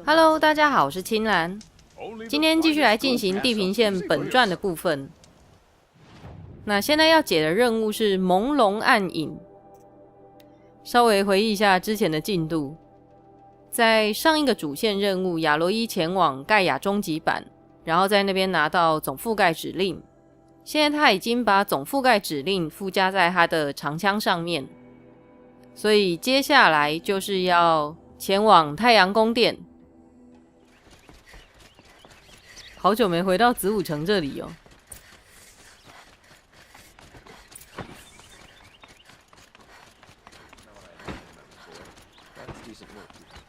Hello， 大家好，我是青兰。今天继续来进行地平线本传的部分。那现在要解的任务是朦胧暗影。稍微回忆一下之前的进度，在上一个主线任务，亚罗伊前往盖亚终极版，然后在那边拿到总覆盖指令。现在他已经把总覆盖指令附加在他的长枪上面，所以接下来就是要前往太阳宫殿。好久没回到子午城这里哦。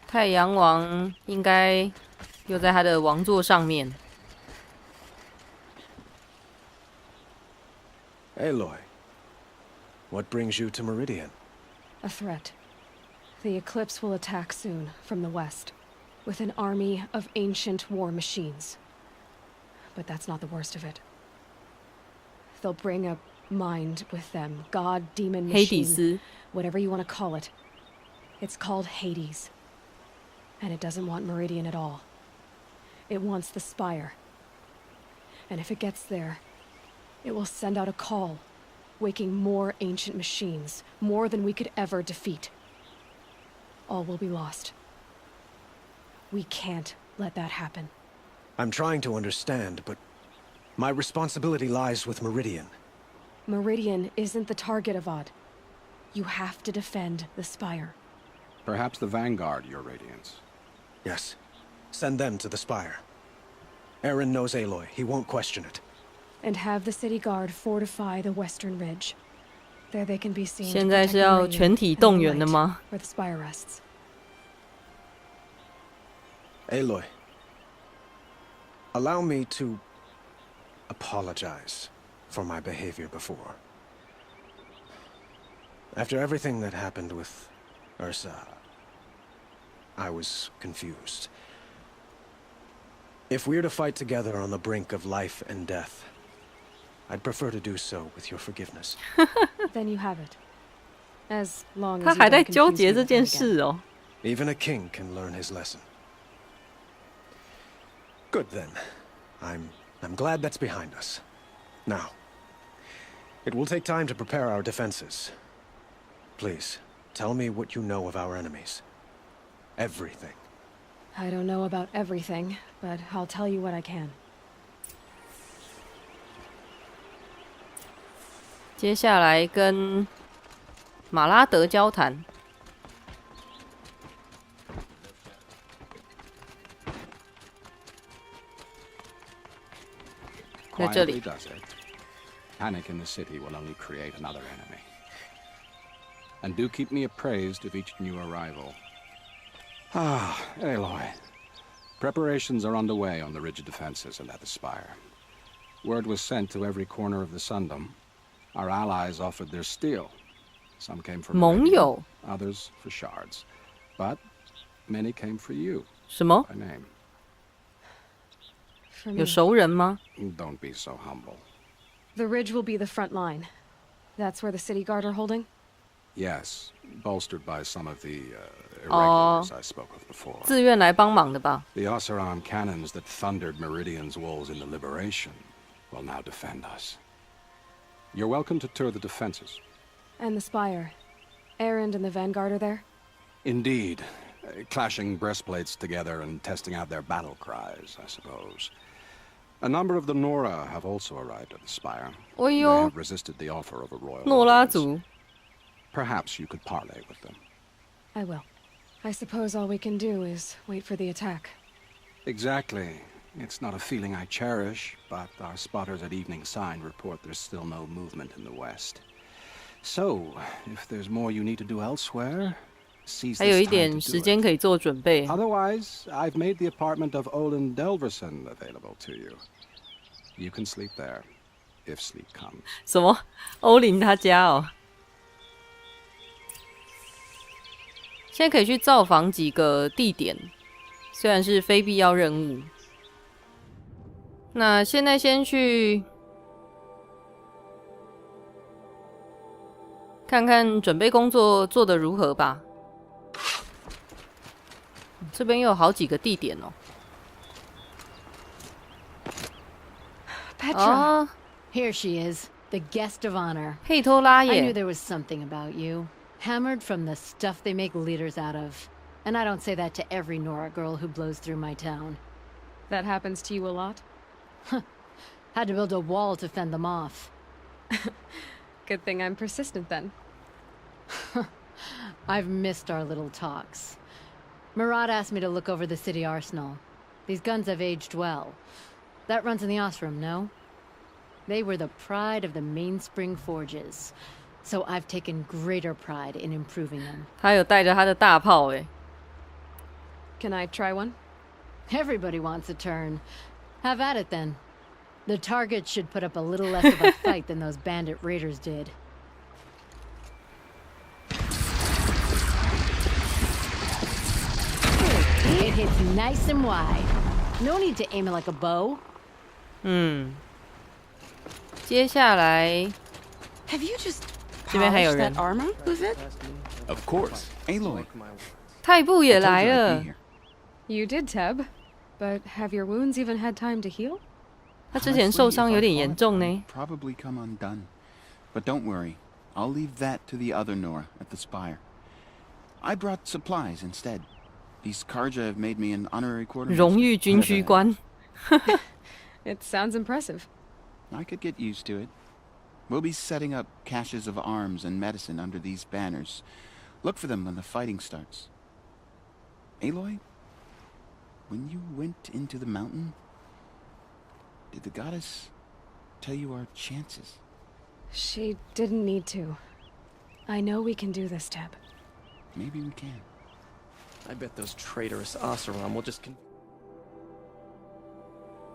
太阳王应该又在他的王座上面。Aloy, what brings you to Meridian? A threat. The Eclipse will attack soon from the west, with an army of ancient war machines. But that's not the worst of it. They'll bring a mind with them, god, demon, machine, whatever you want to call it. It's called Hades. And it doesn't want Meridian at all. It wants the Spire. And if it gets there, it will send out a call, waking more ancient machines, more than we could ever defeat. All will be lost. We can't let that happen. I'm trying to understand, but my responsibility lies with Meridian. Meridian isn't the target, Avad. You have to defend the Spire. Perhaps the Vanguard, Your Radiance. Yes. Send them to the Spire. Aaron knows Aloy. He won't question it. And have the city guard fortify the western ridge. There they can be seen. 现在是要全体动员的吗？ Where the Spire rests. Aloy, allow me to apologize for my behavior before. After everything that happened with Ursa, I was confused. If we're to fight together on the brink of life and death, I'd prefer to do so with your forgiveness. Then you have it. As long as 他 you 还在 don't 纠 confuse 结 me 这 with 件 him 事 again. 哦。 Even a king can learn his lesson. Good then. I'm glad that's behind us. Now, it will take time to prepare our defenses. Please, tell me what you know of our enemies. Everything. I don't know about everything, but I'll tell you what I can. 接下来跟马拉德交谈。在这里。 Quietly does it. Panic in the city will only create another enemy. And do keep me appraised of each new arrival. Ah, Aloy. Preparations are underway on the rigid defenses and at the Spire. Word was sent to every corner of the Sundom. Our allies offered their steel. Some came for Meridian, others for shards. But many came for you. 什么？ By name. For 有 me, 熟人吗？ Don't be so humble. the ridge will be the front line. That's where the city guard are holding? Yes, bolstered by some of the irregulars I spoke of before. 自愿来帮忙的吧？ The Oseram cannons that thundered Meridian's walls in the Liberation will now defend us. You're welcome to tour the defenses. And the Spire. Erend and the Vanguard are there? Indeed. Clashing breastplates together and testing out their battle cries, I suppose. A number of the Nora have also arrived at the Spire. 哎 They 呦， have resisted the offer of a royal 诺拉 audience. 族。 Perhaps you could parley with them. I will. I suppose all we can do is wait for the attack. Exactly. It's not a feeling I cherish, but our spotters at Evening Sign report there's still no movement in the west. So, if there's more you need to do elsewhere, seize 还有 this 一 time 点 to 时 do 间 it. 可以做准备。 Otherwise, I've made the apartment of Olin Delverson available to you. You can sleep there, if sleep comes. 什么？欧林他家哦。现在可以去造访几个地点，虽然是非必要任务。那现在先去看看准备工作做得如何吧。这边又有好几个地点哦。Petra! Here she is, the guest of honor. 佩托拉 I knew 耶， there was something about you. Hammered from the stuff they make leaders out of. And I don't say that to every Nora girl who blows through my town. That happens to you a lot? Had to build a wall to fend them off. Good thing I'm persistent then. I've missed our little talks. Murad asked me to look over the city arsenal. These guns have aged well. That runs in the Osram, no? They were the pride of the Mainspring Forges. So I've taken greater pride in improving them. 他有带着他的大炮诶。 Can I try one? Everybody wants a turn. Have at it then. The target should put up a little less of a fight than those bandit raiders did. It hits nice and wide. No need to aim it like a bow. 接下来 Have you just 这边还有 polished 人 that，armor? Who's it? Of course, Aloy. 泰布也 I told 来 you I'd 了 be。here. You did, Teb. But have your wounds even had time to heal? 他之前受伤有点严重 Honestly, 呢 if I fought, I'd probably come undone. But don't worry, I'll leave that to the other Nora at the spire. I brought supplies instead. These Karja have made me an honorary quartermaster. 荣誉军区官。 It sounds impressive. I could get used to it. We'll be setting up caches of arms and medicine under these banners. Look for them when the fighting starts. Aloy, when you went into the mountain, did the goddess tell you our chances? She didn't need to. I know we can do this, Teb. Maybe we can. I bet those traitorous Oseram will just...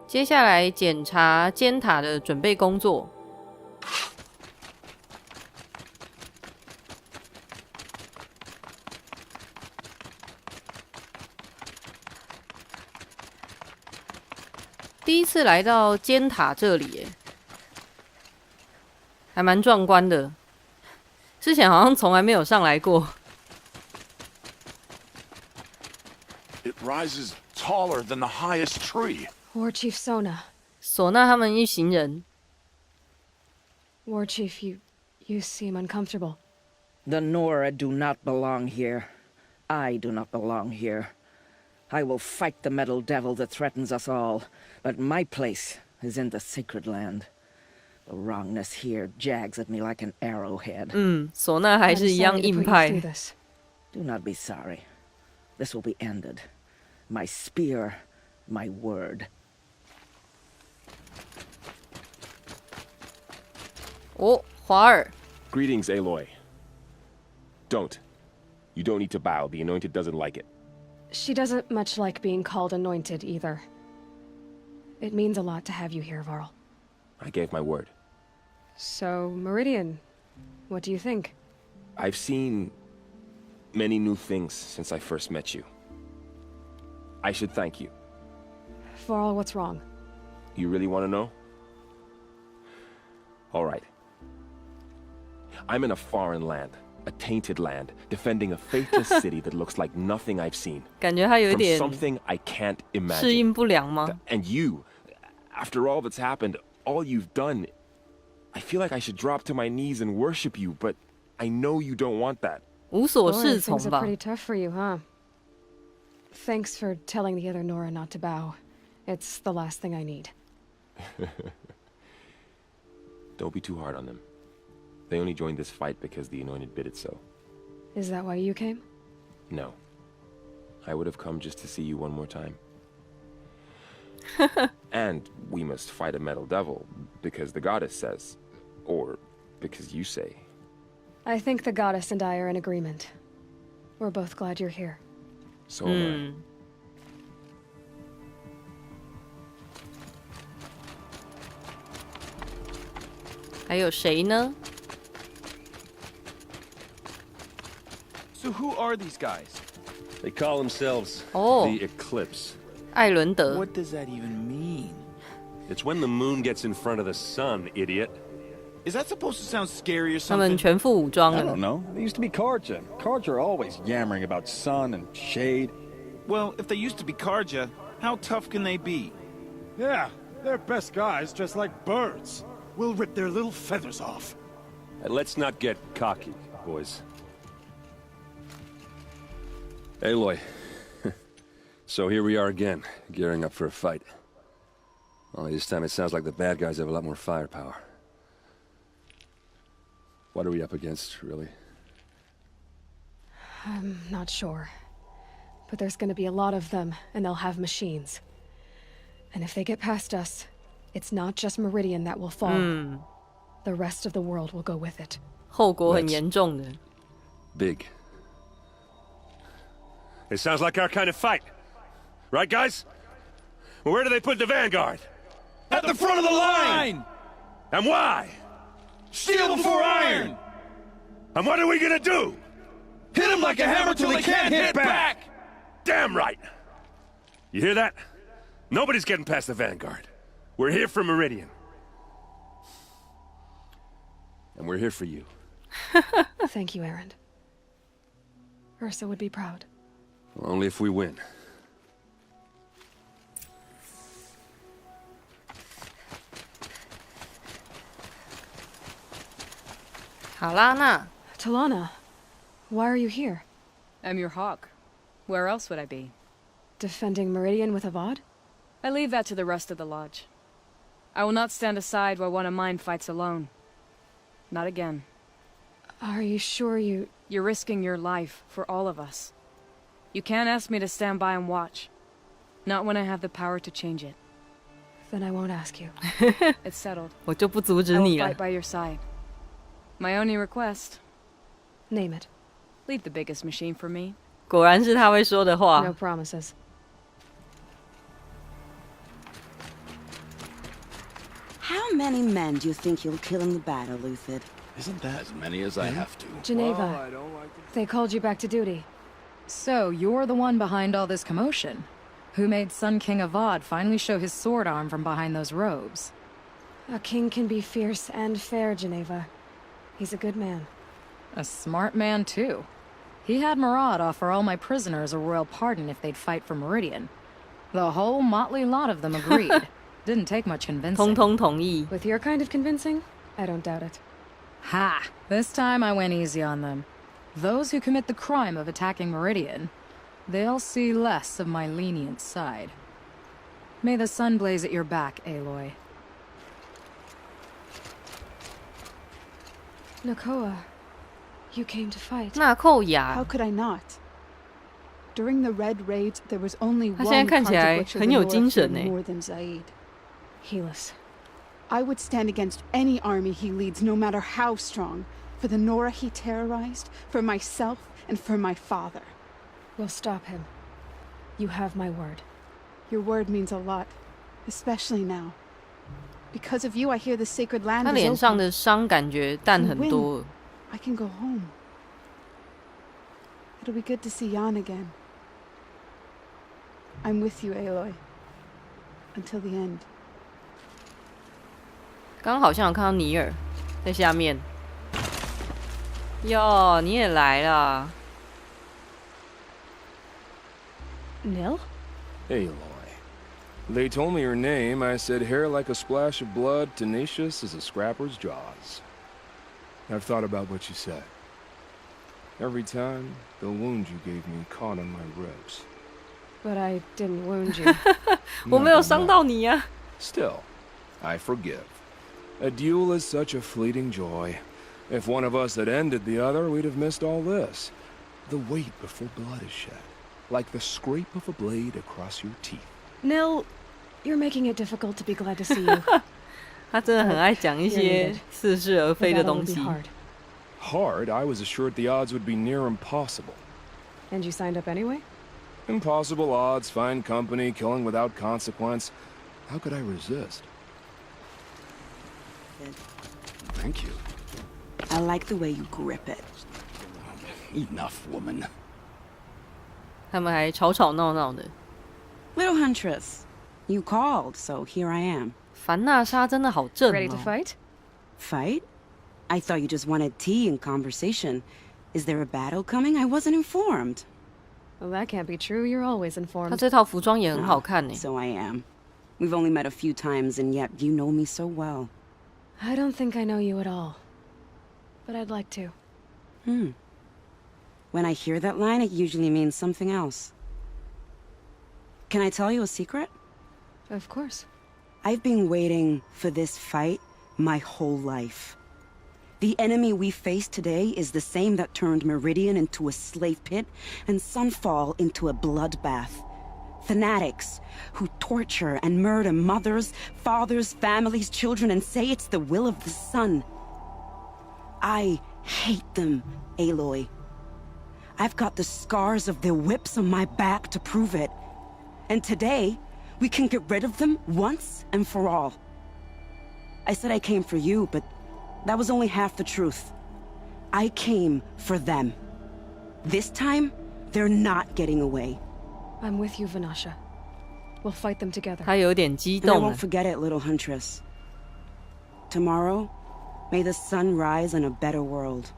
接下来检查尖塔的准备工作。第一次来到尖塔这里耶，还蛮壮观的。之前好像从来没有上来过。 It rises taller than the highest tree. War Chief Sona. 唢呐他们一行人， War Chief, you seem uncomfortable. The Nora do not belong here. I do not belong here. I will fight the metal devil that threatens us all, but my place is in the sacred land. The wrongness here jags at me like an arrowhead. 唢呐还 I'm 是一样 sorry to 硬 put you 派 through。this. Do not be sorry. This will be ended. My spear, my word. 哦，华尔， Greetings, Aloy. Don't. You don't need to bow. The Anointed doesn't like it. She doesn't much like being called anointed either. It means a lot to have you here, Varl. I gave my word. So, Meridian, what do you think? I've seen many new things since I first met you. I should thank you. Varl, what's wrong? You really want to know? All right. I'm in a foreign land, a tainted land, defending a faithless city that looks like nothing I've seen. 感觉他有一 From 点 something I can't 适 imagine. 应不良吗？ And you, after all that's happened, all you've done, I feel like I should drop to my knees and worship you, but I know you don't want that. 无所 Boy, 适从 things are 吧？ pretty tough for you, huh? Thanks for telling the other Nora not to bow. It's the last thing I need. Don't be too hard on them. They only joined this fight because the Anointed bid it so. Is that why you came? No. I would have come just to see you one more time. And we must fight a metal devil, because the goddess says. Or because you say. I think the goddess and I are in agreement. We're both glad you're here. So am I. 还有谁呢？ So who are these guys? They call themselves Oh. the Eclipse. 艾伦德， What does that even mean? It's when the moon gets in front of the sun, idiot. Is that supposed to sound scary or 他们 something? 全副武装 I 了 don't。know. They used to be Karja. Karja are always yammering about sun and shade. Well, if they used to be Karja, how tough can they be? Yeah, they're best guys just like birds. We'll rip their little feathers off. Let's not get cocky, boys. Aloy. So here we are again, gearing up for a fight. Only this time it sounds like the bad guys have a lot more firepower. What are we up against, really? I'm not sure. But there's gonna be a lot of them, and they'll have machines. And if they get past us, it's not just Meridian that will fall. The rest of the world will go with it. 后果很严重的。 Big. It sounds like our kind of fight. Right, guys? Well, where do they put the vanguard? At the front of the line! And why? Steel before iron! And what are we gonna do? Hit them like a hammer till they can't hit back! Damn right! You hear that? Nobody's getting past the vanguard. We're here for Meridian. And we're here for you. Thank you, Aaron. Ursa would be proud. Well, only if we win. Talana, why are you here? I'm your hawk. Where else would I be? Defending Meridian with Avad? I leave that to the rest of the lodge. I will not stand aside while one of mine fights alone. Not again. Are you sure you... You're risking your life for all of us. You can't ask me to stand by and watch. Not when I have the power to change it. Then I won't ask you. It's settled. 我就不阻止 I 你 will 了 fight。by your side. My only request... Name it. Leave the biggest machine for me. 果然是他会说的话。 No promises. How many men do you think you'll kill in the battle, Luthid? Isn't that as many as I have to? Geneva. They called you back to duty. So, you're the one behind all this commotion. Who made Sun King Avad finally show his sword arm from behind those robes? A king can be fierce and fair, Geneva. He's a good man. A smart man, too. He had Murad offer all my prisoners a royal pardon if they'd fight for Meridian. The whole motley lot of them agreed. Didn't take much convincing. 通通同意。 With your kind of convincing, I don't doubt it. Ha! This time I went easy on them. Those who commit the crime of attacking Meridian, they'll see less of my lenient side. May the sun blaze at your back, Aloy. Nakoa, you came to fight. 纳寇雅 How could I not? During the Red Raids, there was only 他 one 现在看起 Karja 来 butcher 很 the 有 Nora 精 feared 神呢。 more than Zaid. Helis. I would stand against any army he leads, no matter how strong. For the Nora he terrorized, for myself, and for my father. We'll stop him. You have my word. Your word means a lot, especially now. Because of you, I hear the sacred land 他 is 脸上 open. 的伤感觉淡很多了。 I can go home. It'll be good to see Jan again. I'm with you, Aloy. Until the end. 刚好像有看到尼尔在下面。哟，你也来了。 Nil? Aloy. They told me your name. I said hair like a splash of blood, tenacious as a scrapper's jaws. I've thought about what you said. Every time, the wound you gave me caught on my ribs. But I didn't wound you. 我没有伤到你呀。 Still, I forgive. A duel is such a fleeting joy. If one of us had ended the other, we'd have missed all this. The wait before blood is shed, like the scrape of a blade across your teeth. Nil, you're making it difficult to be glad to see you. 他真的很爱讲一些似是而非的东西。 Hard, I was assured the odds would be near impossible. And you signed up anyway? Impossible odds, fine company, killing without consequence. How could I resist? Thank you. I like the way you grip it. Enough, woman. 他们还吵吵闹闹的。 Little Huntress, you called, so here I am. 凡娜莎真的好正哦。 Ready to fight? Fight? I thought you just wanted tea and conversation. Is there a battle coming? I wasn't informed. Well, that can't be true. You're always 他 informed. 这套服装也很好看呢。 So I am. We've only met a few times, and yet you know me so well. I don't think I know you at all. But I'd like to. When I hear that line, it usually means something else. Can I tell you a secret? Of course. I've been waiting for this fight my whole life. The enemy we face today is the same that turned Meridian into a slave pit and Sunfall into a bloodbath. Fanatics who torture and murder mothers, fathers, families, children, and say it's the will of the sun. I hate them, Aloy. I've got the scars of their whips on my back to prove it. And today, we can get rid of them once and for all. I said I came for you, but that was only half the truth. I came for them. This time, they're not getting away. I'm with you, Vanasha. We'll fight them together. 他有点激 And I 动 won't 了。 forget it, little huntress. Tomorrow, may the sun rise in a better world.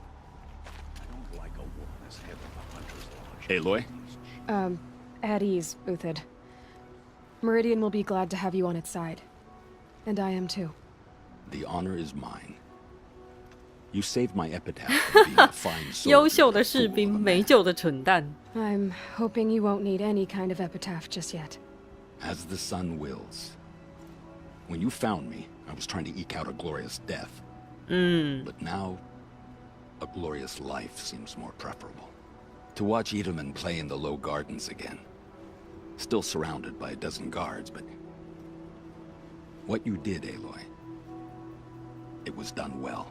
Aloy? At ease, Uthid. Meridian will be glad to have you on its side. And I am too. The honor is mine. You saved my epitaph from being a fine soldier. 优秀的士兵，没救的蠢蛋。 I'm hoping you won't need any kind of epitaph just yet. As the sun wills. When you found me, I was trying to eke out a glorious death. But now, a glorious life seems more preferable. To watch Edelman play in the low gardens again. Still surrounded by a dozen guards, but... what you did, Aloy, it was done well.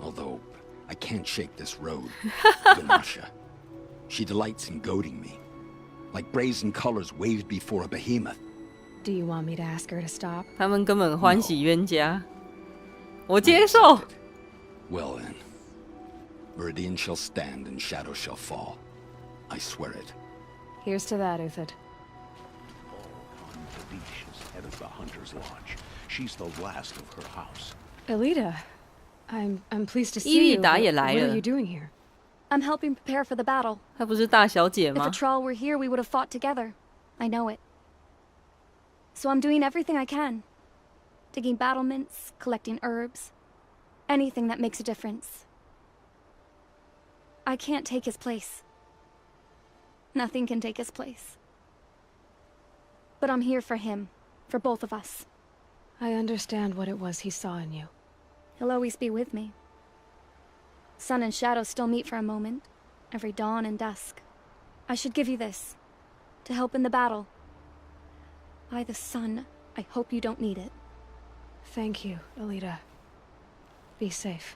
Although, I can't shake this road, Vanasha. She delights in goading me. Like brazen colors waved before a behemoth. Do you want me to ask her to stop? 他们根本欢喜冤家。我接受。 Well then, Meridian shall stand and shadow shall fall. I swear it. Here's to that, Uthid. Felicia's head of the Hunter's Lodge. She's the last of her house. Elita, I'm pleased to 伊 see 利 you. 达 What 也来 are 了 you。doing here? I'm helping prepare for the battle. 她不是大小姐 If the 吗？ Troll were here, we would have fought together. I know it. So I'm doing everything I can. Digging battlements, collecting herbs. Anything that makes a difference. I can't take his place. Nothing can take his place. But I'm here for him. For both of us. I understand what it was he saw in you. He'll always be with me. Sun and shadow still meet for a moment. Every dawn and dusk. I should give you this. To help in the battle. By the sun, I hope you don't need it. Thank you, Elita. Be safe.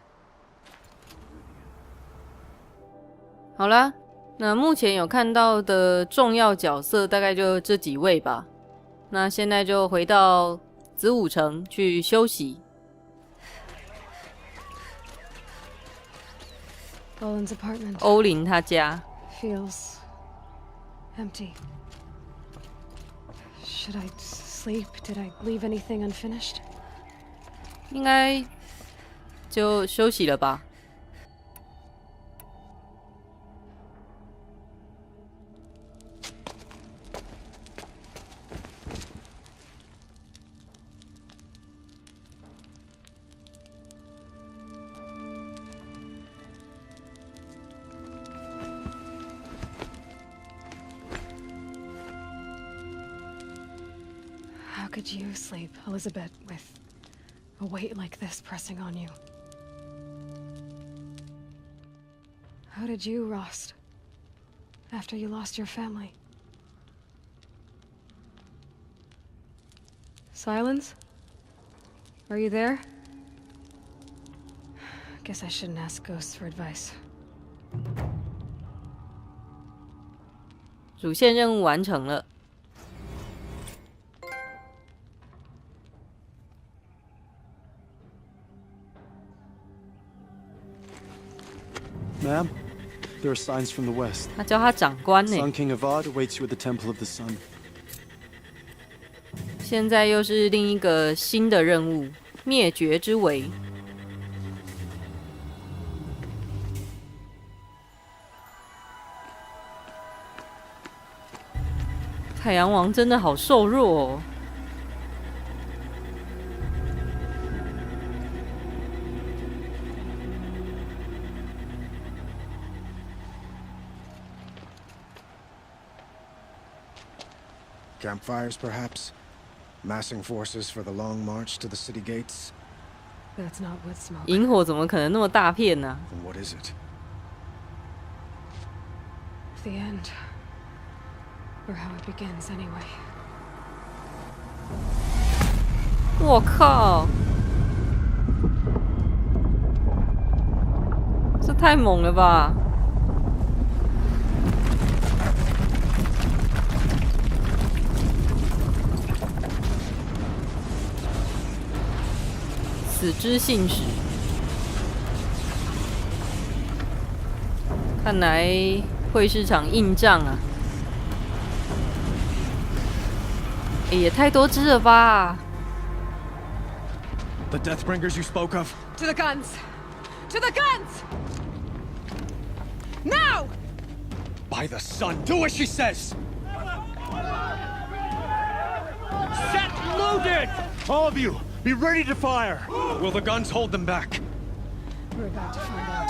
好啦，那目前有看到的重要角色大概就这几位吧。那现在就回到子午城去休息。 Olin's apartment 欧林他家 feels empty. Should I sleep? Did I leave anything unfinished? 应该就休息了吧。 How could you sleep, Elizabeth, with a weight like this pressing on you? How did you, Rost, after you lost your family? Silence? Are you there? Guess I shouldn't ask ghosts for advice. 主线任务完成了。 Ma'am, there are signs from the west. 他叫他长官呢。 Sun King Avad awaits you at the Temple of the Sun. 现在又是另一个新的任务——灭绝之危。太阳王真的好瘦弱哦。Campfires, perhaps? Massing forces for the long march to the city gates? That's not wood smoke. 萤火怎么可能那么大片呢、Then what is it? The end. Or how it begins, anyway. 我靠！这太猛了吧！死之信使，看来会是场硬仗啊！也太多只了吧！ The Deathbringers you spoke of? To the guns! To the guns! Now! By the sun, do as she says! Set loaded! All of you, be ready to fire! Will the guns hold them back? We're about to find out.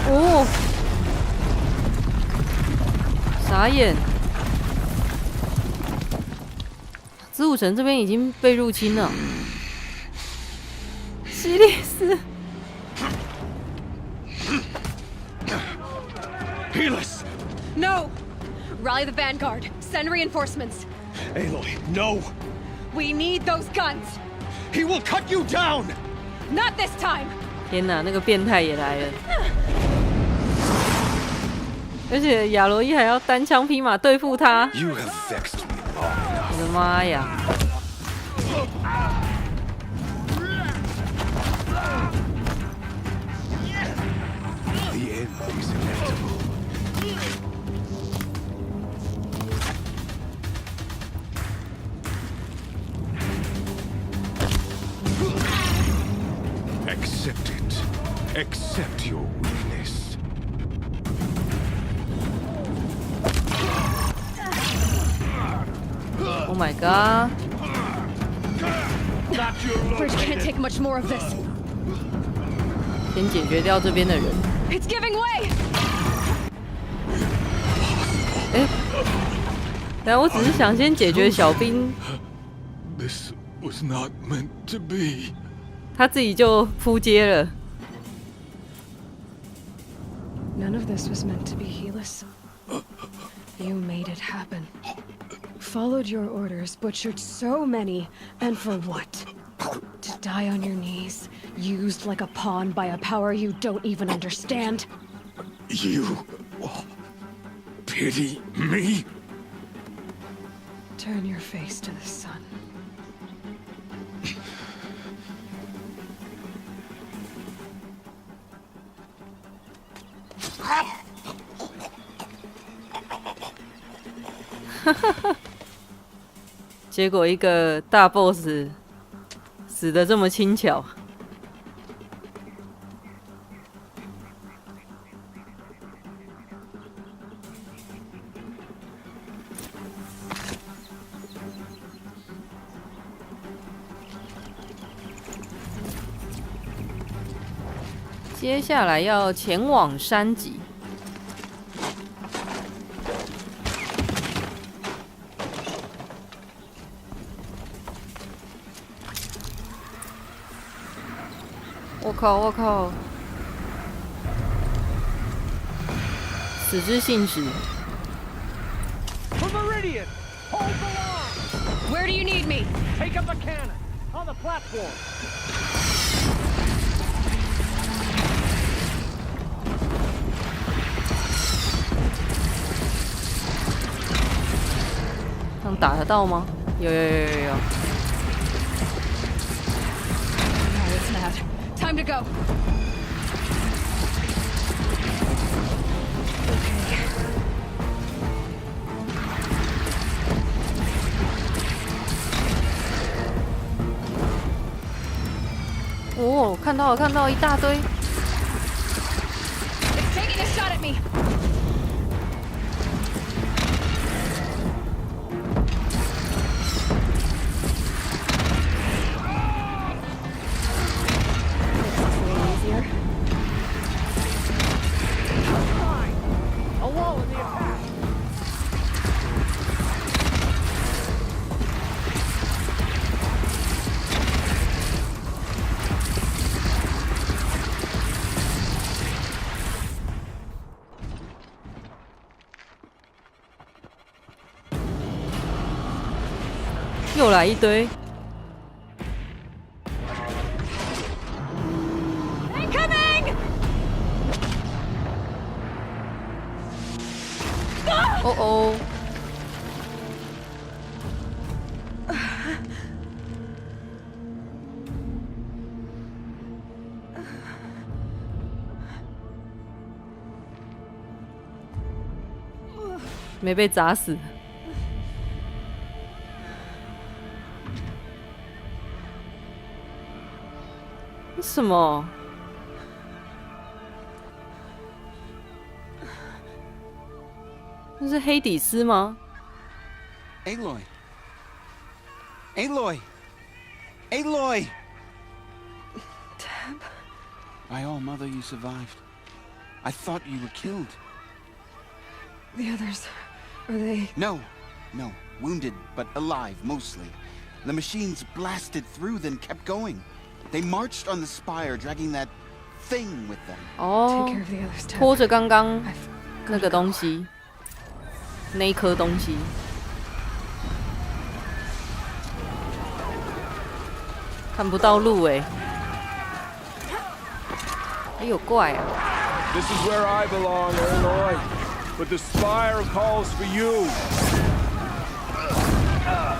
哦，傻眼！子午城这边已经被入侵了。西里斯。 Helis! No! Rally the vanguard. Send reinforcements. Aloy, no! We need those guns. He will cut you down! Not this time! 天哪，那个变态也来了！而且亚罗伊还要单枪匹马对付他。 You have vexed me. 我的妈呀！ The end is inevitable. Accept it. Accept your weakness. Oh my god! Bridge can't take much more of this. 先解决掉这边的人。 It's giving way. 哎，但我只是想先解决小兵。 This was not meant to be. 他自己就扑街了。 None of this was meant to be, Helis. You made it happen. Followed your orders, butchered so many, and for what? To die on your knees, used like a pawn by a power you don't even understand? You pity me? Turn your face to the sun. Ha 结果一个大 boss 死得这么轻巧。接下来要前往山脊。 我靠！我靠！死之信使。 For Meridian! Hold the line! Where do you need me? Take up the cannon! On the platform! 这样打得到吗？有。 Now it's mad. Time to go. Okay. 哦，看到了，一大堆。 It's taking a shot at me. 又来一堆。哦哦。没被砸死。什么？那是黑底丝吗 Aloy! Aloy! Aloy! Deb? By all mother, you survived. I thought you were killed. The others, are they... No. Wounded, but alive, mostly. The machines blasted through, then kept going. They marched on the spire, dragging that thing with them. 哦，拖着刚刚那个东西，那一颗东西。看不到路哎，还有怪啊！ This is where I belong, Aloy. But the spire calls for you.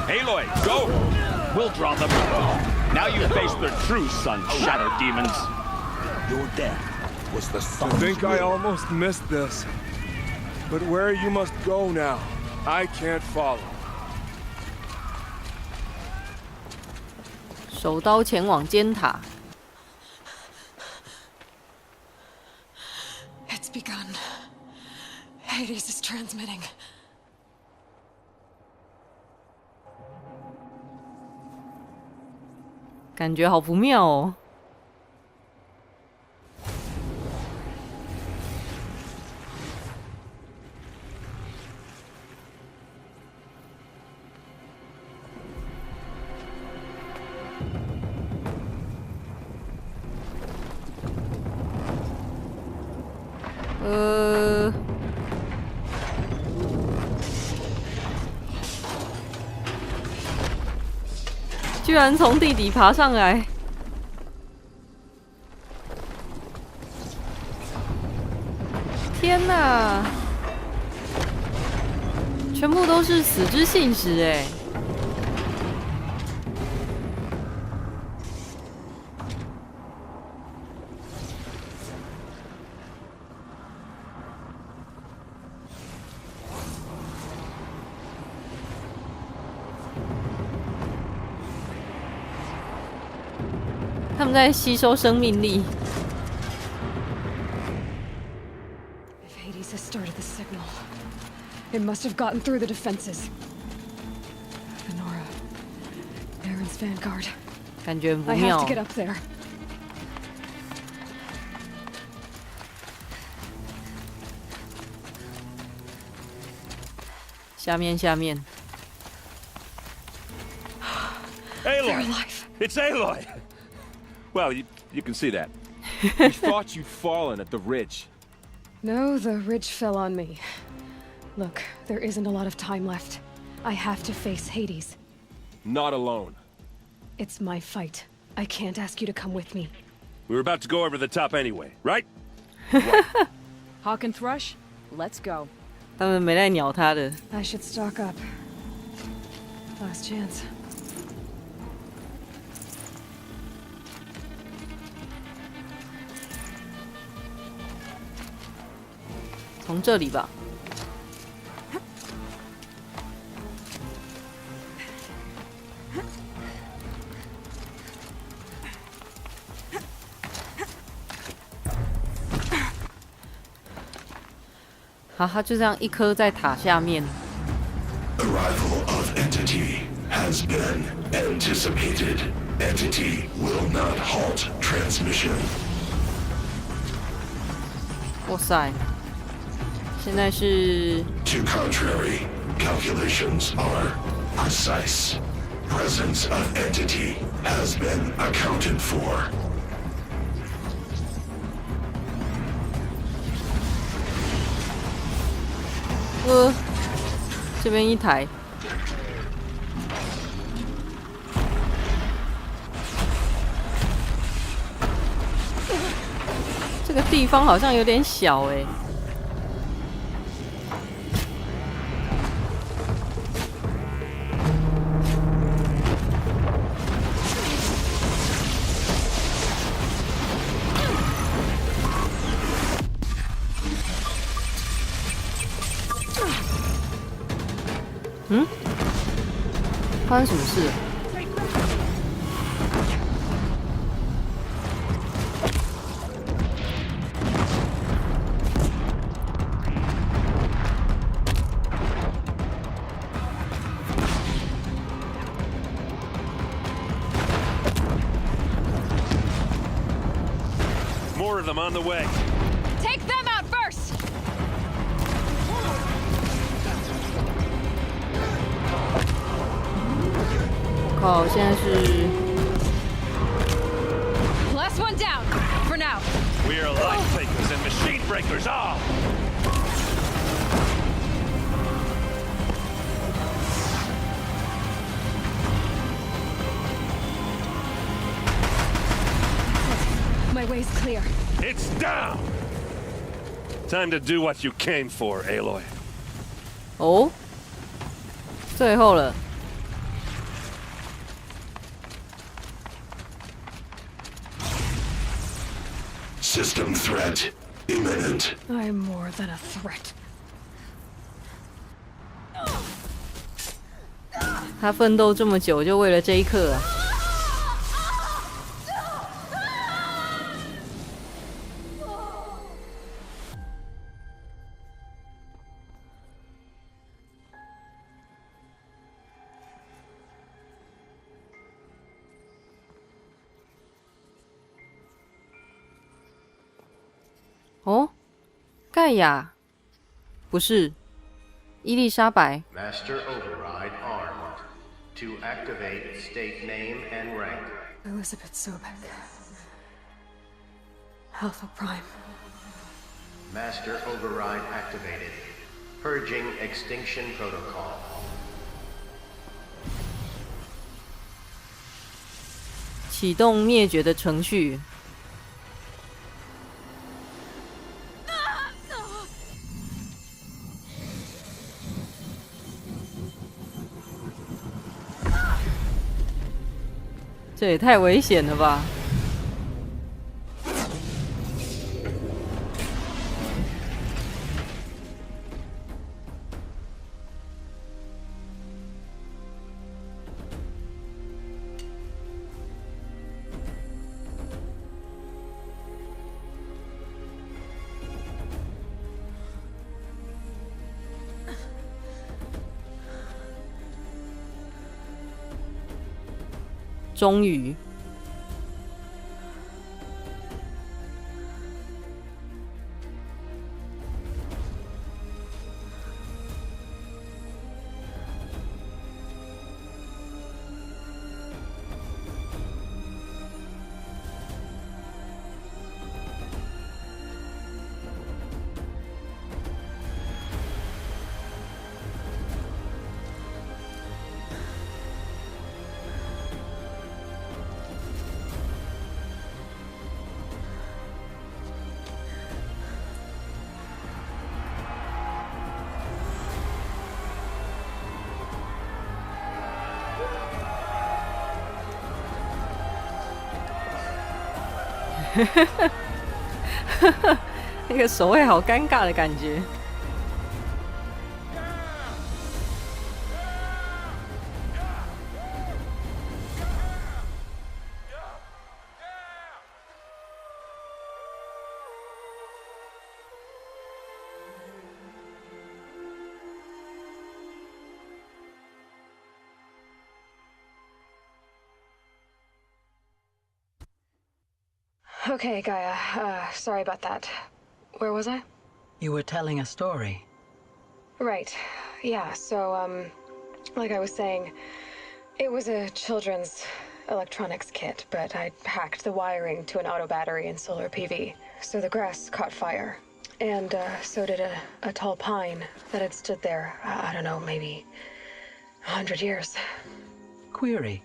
Aloy, go! We'll draw them. Now you face the true sun, shadow demons. Your death was the I sun's think I will. almost missed this. But where you must go now, I can't follow. 手刀前往尖塔。 It's begun. Hades is transmitting. 感觉好不妙哦。居然从地底爬上来！天哪，全部都是死之信使哎！他们在吸收生命力。 If Hades has started the signal, it must have gotten through the defenses. The Nora, Baron's vanguard. 感觉不 I 妙。 have to get up there. 下面，下面。 Aloy! It's Aloy! Well, you can see that. We thought you'd fallen at the ridge. No, the ridge fell on me. Look, there isn't a lot of time left. I have to face Hades. Not alone. It's my fight. I can't ask you to come with me. We were about to go over the top anyway, right? Hawk and Thrush, let's go. 他们没在鸟他的。 I should stock up. Last chance. 从这里吧。好，它就这样一颗在塔下面。 Arrival of entity has been anticipated. Entity will not halt transmission. 哇塞！现在是 To contrary, calculations are precise. Presence of entity has been accounted for. 这边一台，这个地方好像有点小哎。嗯？发生什么事？ More of them on the way. Take them out first! 我靠，现在是 Last one down, for now. We are life takers and machine breakers all! My way's clear. It's down! Time to do what you came for, Aloy. 哦，最后了。 System threat imminent. I'm more than a threat. 他奋斗这么久，就为了这一刻啊！哦，盖亚，不是，伊丽莎白。 Master override armed. To activate, state name and rank. Elizabeth Sobek. Alpha Prime. Master override activated. Purging extinction protocol. 启动灭绝的程序。 这也太危险了吧！终于，那个手会好尴尬的感觉。Okay, Gaia. Sorry about that. Where was I? You were telling a story. Right. Yeah, so, like I was saying, it was a children's electronics kit, but I hacked the wiring to an auto battery and solar PV. So the grass caught fire. And, so did a tall pine that had stood there, I don't know, maybe 100 years. Query.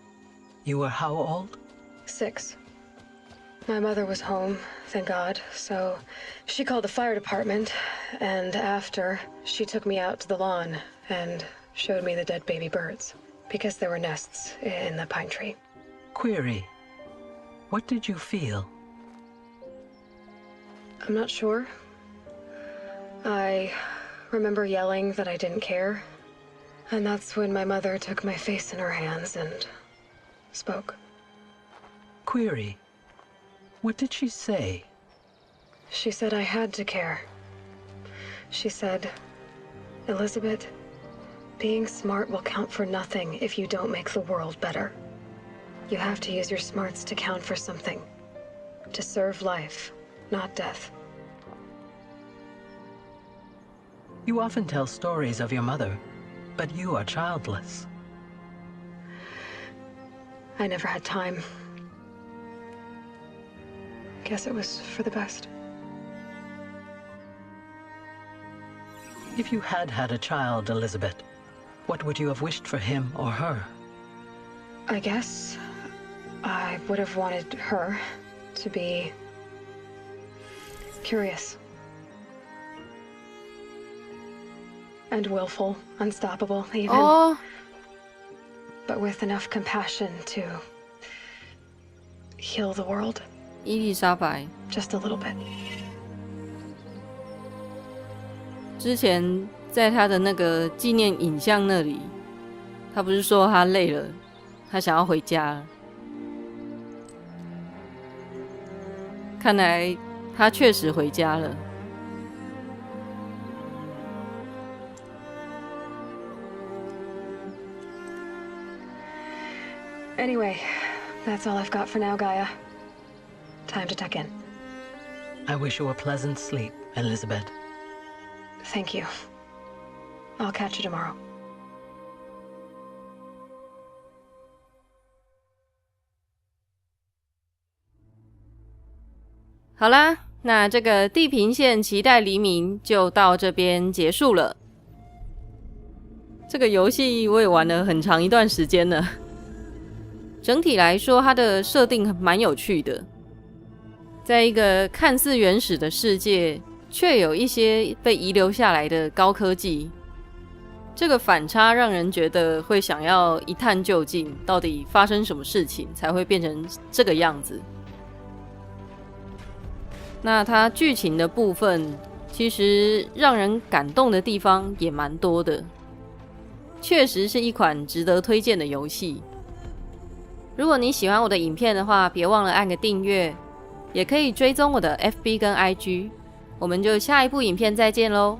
You were how old? 6. My mother was home, thank God, so she called the fire department, and after, she took me out to the lawn and showed me the dead baby birds, because there were nests in the pine tree. Query. What did you feel? I'm not sure. I remember yelling that I didn't care, and that's when my mother took my face in her hands and spoke. Query. What did she say? She said I had to care. She said, Elizabeth, being smart will count for nothing if you don't make the world better. You have to use your smarts to count for something. To serve life, not death. You often tell stories of your mother, but you are childless. I never had time. Guess it was for the best. If you had had a child, Elizabeth, what would you have wished for him or her? I guess I would have wanted her to be curious. And willful, unstoppable, even. Oh. But with enough compassion to heal the world. 伊丽莎白 Just a little bit. 之前在他的那个纪念影像那里，他不是说他累了，他想要回家了。看来他确实回家了。Anyway, that's all I've got for now, Gaia. Time to tuck in. I wish you a pleasant sleep, Elizabeth. Thank you. I'll catch you tomorrow. 好啦，那这个地平线期待黎明就到这边结束了。这个游戏我也玩了很长一段时间了。整体来说，它的设定蛮有趣的。在一个看似原始的世界，却有一些被遗留下来的高科技。这个反差让人觉得会想要一探究竟，到底发生什么事情才会变成这个样子。那它剧情的部分，其实让人感动的地方也蛮多的，确实是一款值得推荐的游戏。如果你喜欢我的影片的话，别忘了按个订阅，也可以追踪我的 FB 跟 IG。我们就下一部影片再见咯。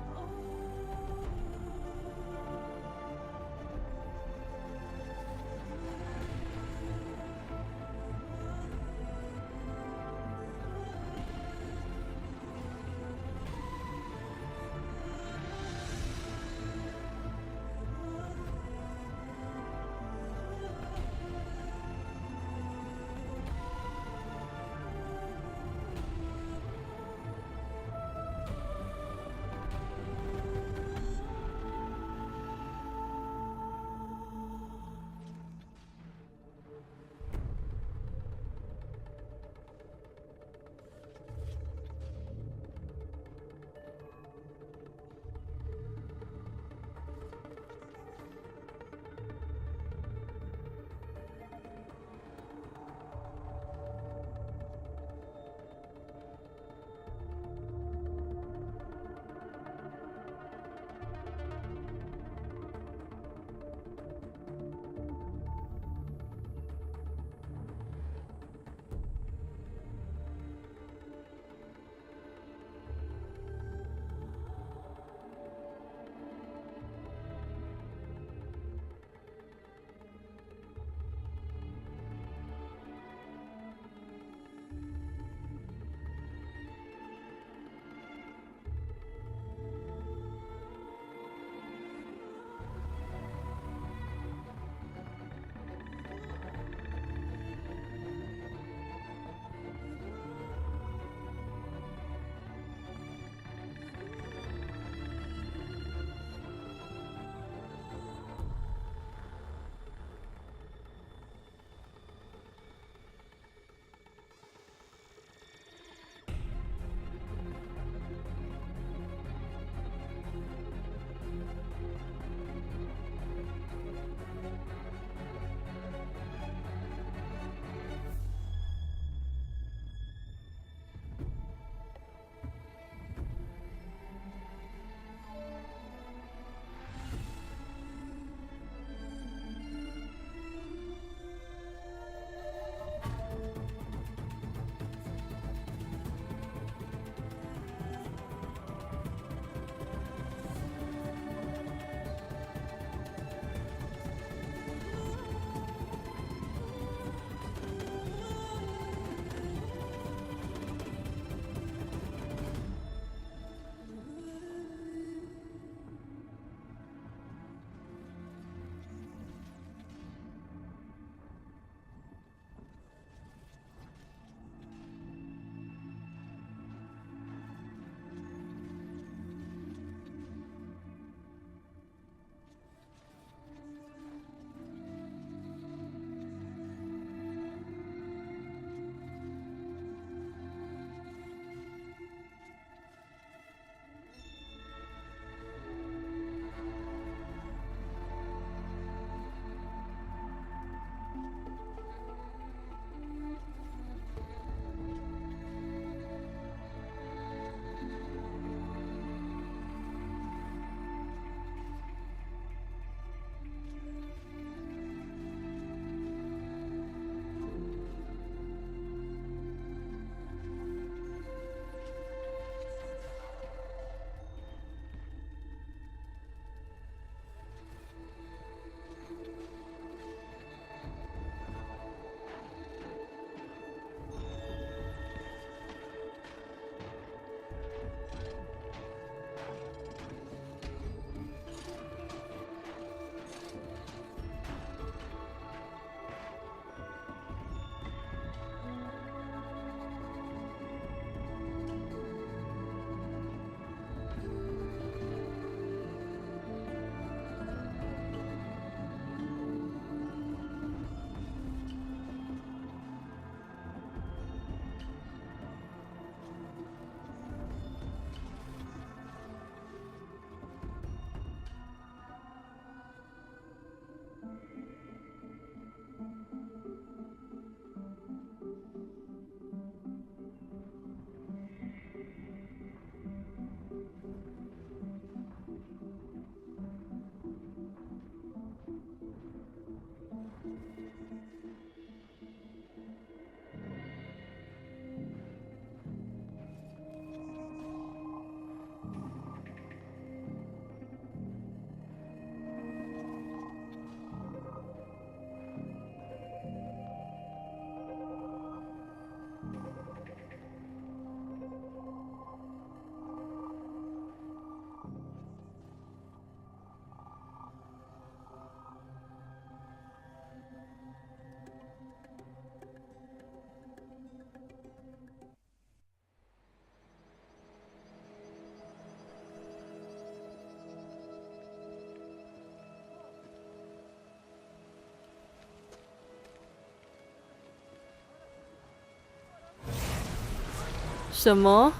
什么？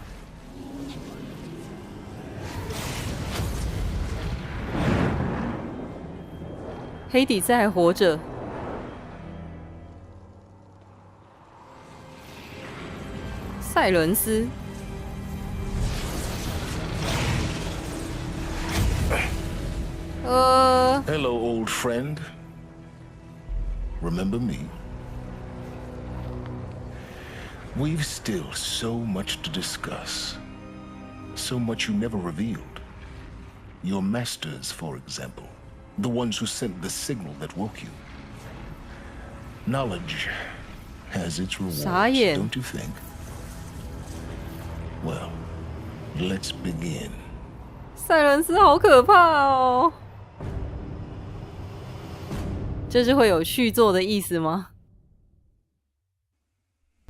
黑底子还活着。塞伦斯。Hello, old friend. Remember me? We've still so much to discuss. So much you never revealed. Your masters, for example. The ones who sent the signal that woke you. Knowledge has its rewards, don't you think? Well, let's begin. 塞伦斯好可怕哦！这是会有续作的意思吗？